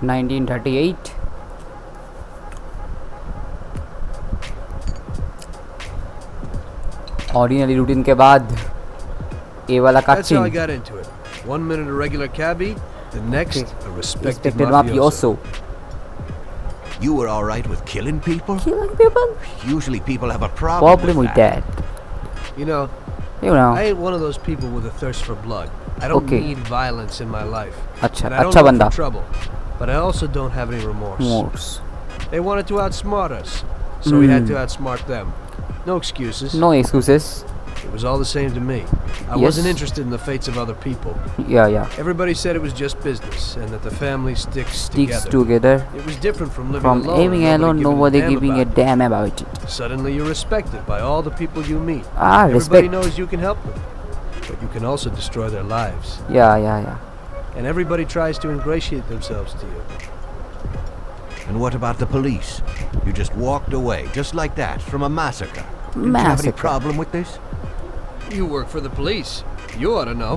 1938. Ordinary routine के बाद ये वाला That's how I cut got into it. 1 minute a regular cabbie, the next a respected Respected mafioso. mafioso. You were all right with killing people? Killing people? Usually people have a problem, Problem with that. You know, You know. I ain't one of those people with a thirst for blood. I don't Okay. need violence in my life. अच्छा And I don't अच्छा look बंदा. for trouble. But I also don't have any remorse. Morse. They wanted to outsmart us, so we had to outsmart them. No excuses. No excuses. It was all the same to me. I Yes. wasn't interested in the fates of other people. Yeah. Everybody said it was just business and that the family sticks Sticks together. together. It was different from living From alone. aiming and alone, nobody giving a damn about it. Suddenly you're respected by all the people you meet. Respect. Everybody knows you can help them, but you can also destroy their lives. Yeah. And everybody tries to ingratiate themselves to you. And what about the police? You just walked away, just like that, from a massacre. Did you have any Massacre. problem with this? You work for the police. You ought to know.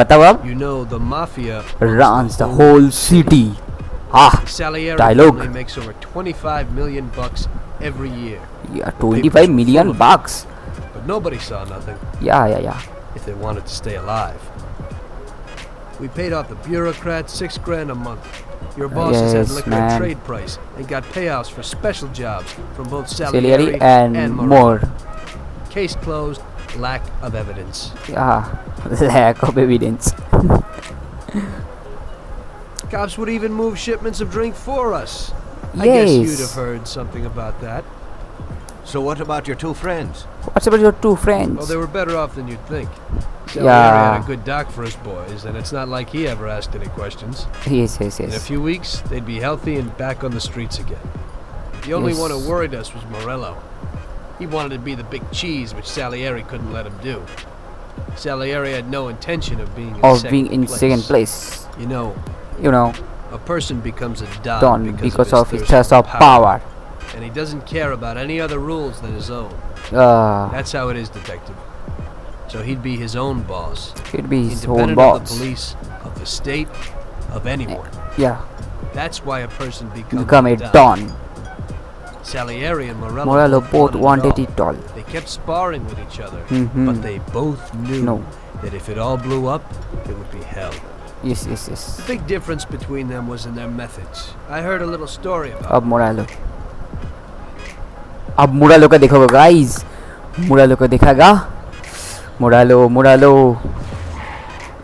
बताओ अब. You know the mafia Runs the whole city. Salieri Dialogue. family makes over 25 million bucks every year. Yeah, 25 million bucks. But nobody saw nothing Yeah. if they wanted to stay alive. We paid off the bureaucrats $6,000 a month. Your bosses had Yes, liquor man. at trade price and got payouts for special jobs from both Salieri Salieri and Morello. more. Case closed. Lack of evidence. Yeah, lack of evidence. Cops would even move shipments of drink for us. I guess you'd have Yes. heard something about that. So what about your two friends? What's about your two friends? Well, they were better off than you'd think. Salieri Yeah. had a good doc for his boys, and it's not like he ever asked any questions. Yes. In a few weeks, they'd be healthy and back on the streets again. The only Yes. one who worried us was Morello. He wanted to be the big cheese, which Salieri couldn't let him do. Salieri had no intention of being in second place. You know, You know, a person becomes a Don because of his thirst of power. power. And he doesn't care about any other rules than his own. That's how it is, detective. So he'd be his own boss. He'd be his own Independent of the boss. police, of the state, of anyone. Yeah, That's why a person becomes become a Don. Salieri and Morello both wanted it all. They kept sparring with each other, Mhm. but they both knew No. that if it all blew up, it would be hell. Yes. The big difference between them was in their methods. I heard a little story about अब मोरालो का देखोगे guys. मोरालो को देखागा. मोरालो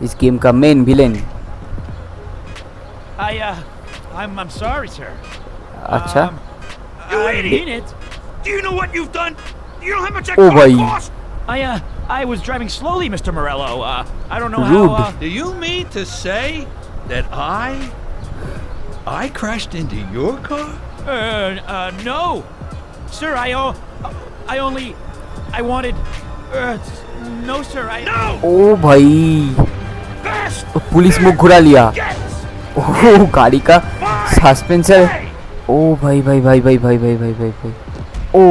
इस game का main villain. I'm sorry, sir. अच्छा. I didn't mean it. Do you know what you've done? Do you know how much that Oh, car boy. cost? I was driving slowly, Mr. Morello. I don't know Rude. how. Do you mean to say that I crashed into your car? No, sir. I wanted. No, sir. No! ओ भाई. Fast! Police मुख घुरा लिया. Get! ओ गाड़ी का suspensor. ओ भाई. ओ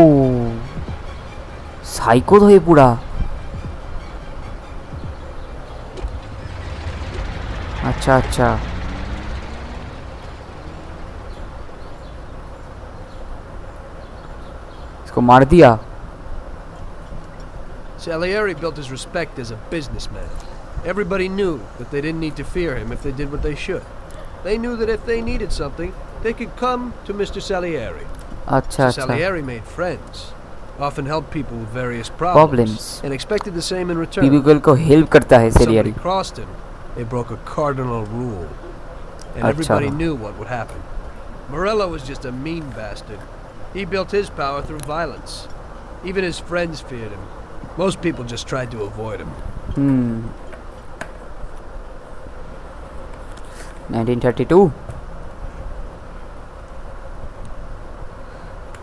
psycho तो ये पूरा. अच्छा. इसको मार दिया. Salieri built his respect as a businessman. Everybody knew that they didn't need to fear him if they did what they should. They knew that if they needed something, they could come to Mr. Salieri. अच्छा. Salieri made friends, often helped people with various problems, and expected the same in return. People को help करता है If somebody सेलियरी. crossed him, they broke a cardinal rule. And Acha. everybody knew what would happen. Morello was just a mean bastard. He built his power through violence. Even his friends feared him. Most people just tried to avoid him. 1932.